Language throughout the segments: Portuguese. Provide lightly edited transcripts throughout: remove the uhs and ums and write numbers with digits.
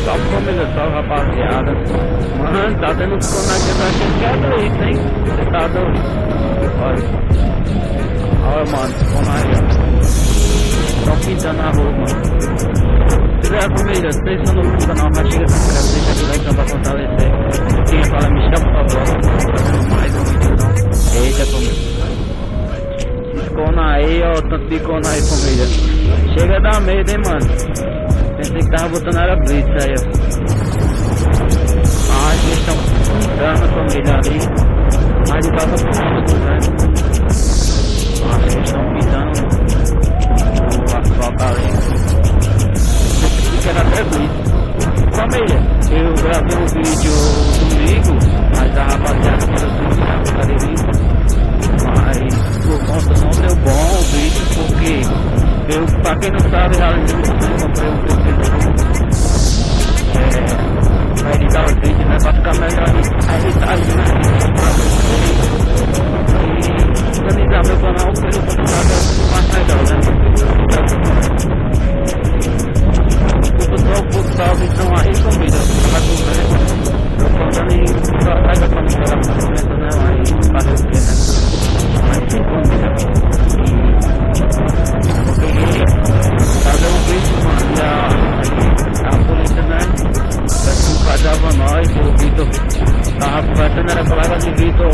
Salve família, salve rapaziada. Mano, tá tendo conecta aqui que é doido, hein? Você tá doido? Olha mano, como aí, ó. Tão pintando a rua, mano. Se quiser família, se vocês estão no canal, mas chega se inscreve, deixa aqui o like pra fortalecer. Quem fala, me chama pra bola. Fazendo mais um vídeo não. Eita família. Ficona aí, ó, tanto ficona aí família. Chega a dar medo, hein mano. Pensei que tava botando era blitz aí, ó. Mas eles estão pintando a família ali. Mas de casa por né? Acho que eles estão pintando o asfalto ali. Pensei que era até blitz. Família, eu gravei um vídeo domingo, mas a rapaziada que eu tenho mas por conta não deu bom o vídeo, porque eu, pra quem não sabe, eu comprei um PC pra editar os vídeos, né, pra ficar melhor a editagem, né, e organizar meu canal pelo computador mais legal, né, o pessoal então aí família, vai tudo bem, eu contando e só atrás da família da confiança, né, aí fazer o que, né. Mas sim, cada um vídeo, mano, e a polícia, né, enquadrava nós, o Vitor tava conversando, era colega de Vitor, o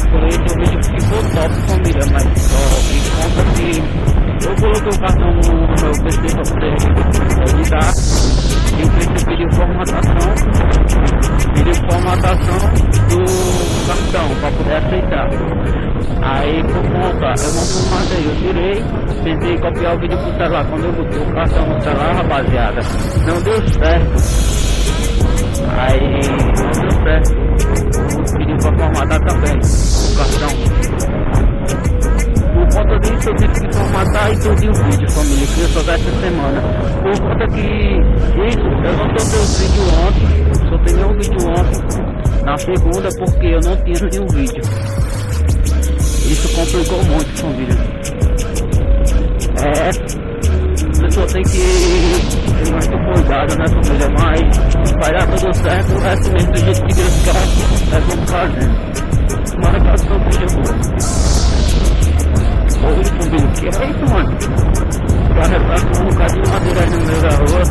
vídeo ficou top, família, mas só em conta que eu coloquei o cartão no meu PC pra poder editar, e o PC pediu formatação do cartão pra poder aceitar. Aí por conta, eu não formatei, eu tirei, tentei copiar o vídeo pro celular. Quando eu botei o cartão no celular, rapaziada, não deu certo. Aí não deu certo. Pediu pra formatar também o cartão. Por conta disso eu tive que formatar e perdi o vídeo, família, que eu só dessa semana. Por conta que isso, eu não soltei o vídeo ontem, soltei nenhum vídeo ontem, na segunda, porque eu não tinha nenhum vídeo. Isso complicou muito, família. A pessoa tem que ter mais cuidado, né, família? Mas vai dar tudo certo, o resto mesmo do jeito que Deus quer, nós vamos fazendo. Tomara que a ação seja boa. Oi, família, o que é isso, mano? O cara tá com um bocadinho de madeira aí no meio da rua.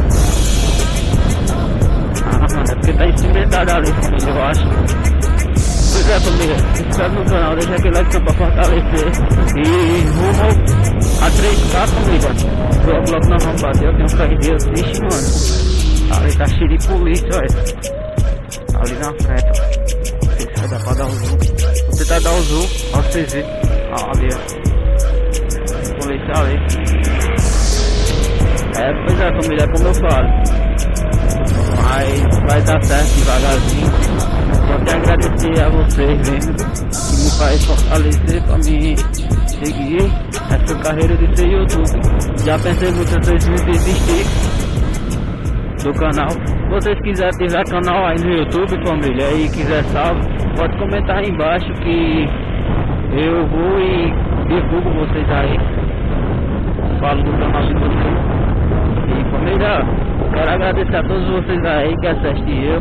Mano, é porque tá encimentado ali, família, eu acho. Pois é, família, se inscreve no canal, deixa aquele like pra fortalecer. E rumo a 3K, família. Logo nós vamos bater, eu tenho um carro de Deus, vixe, mano. Ali tá cheio de polícia, olha. Ali na frente, ó. Não sei se vai dar pra dar o zoom. Vou tentar dar o zoom, ó, vocês verem. Ali, ó. Polícia ali. Pois é, família, é como eu falo. Mas vai dar certo devagarzinho. Só quero agradecer a vocês mesmo, que me faz fortalecer pra mim seguir essa carreira de ser YouTube. Já pensei muitas vezes em desistir do canal. Se vocês quiserem tiver canal aí no YouTube, família, e quiser salve, pode comentar aí embaixo que eu vou e divulgo vocês aí. Falo do canal de vocês. E família, quero agradecer a todos vocês aí que assistem eu.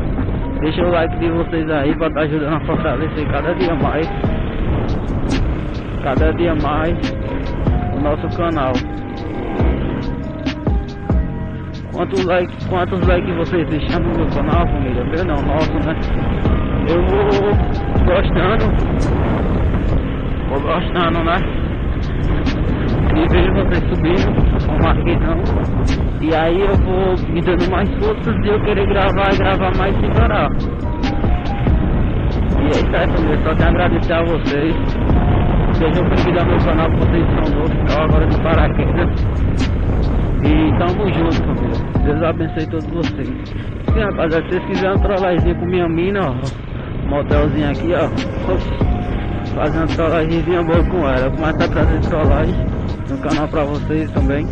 Deixa o like de vocês aí pra estar ajudando a fortalecer cada dia mais o nosso canal. Quantos likes vocês deixam no meu canal, família? Meu não, nosso, né? Eu vou gostando, né? E vejo vocês subindo com marquetão. E aí eu vou me dando mais forças de eu querer gravar mais sem parar. E é isso aí, família, só tenho a agradecer a vocês. Sejam bem-vindos ao meu canal, vocês são novos, então agora no paraquedas. E tamo junto, família. Deus abençoe todos vocês. Sim, rapaziada, se vocês quiserem uma trollagemzinha com minha mina, ó, motelzinho aqui, ó, fazer uma trollagemzinha boa com ela. Vou começar a trazer trollagem no canal pra vocês também.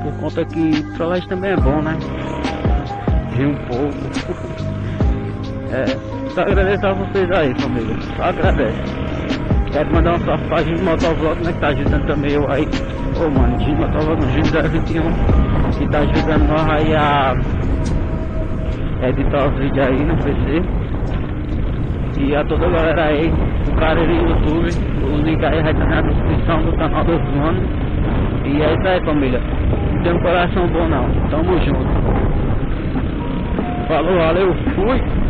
Por conta que trollagem também é bom, né? Rir um pouco. Só agradecer a vocês aí, família. Só agradece. Quero mandar um salve pra Gino Motovlog, né, que tá ajudando também eu aí. Ô mano, Gino Motovlog no Gino 021, que tá ajudando nós aí a editar os vídeos aí no PC. E a toda a galera aí, o cara do YouTube, o link aí vai estar na descrição do canal do Zona. E é isso aí, família. Não tem um coração bom não, tamo junto. Falou, valeu, fui!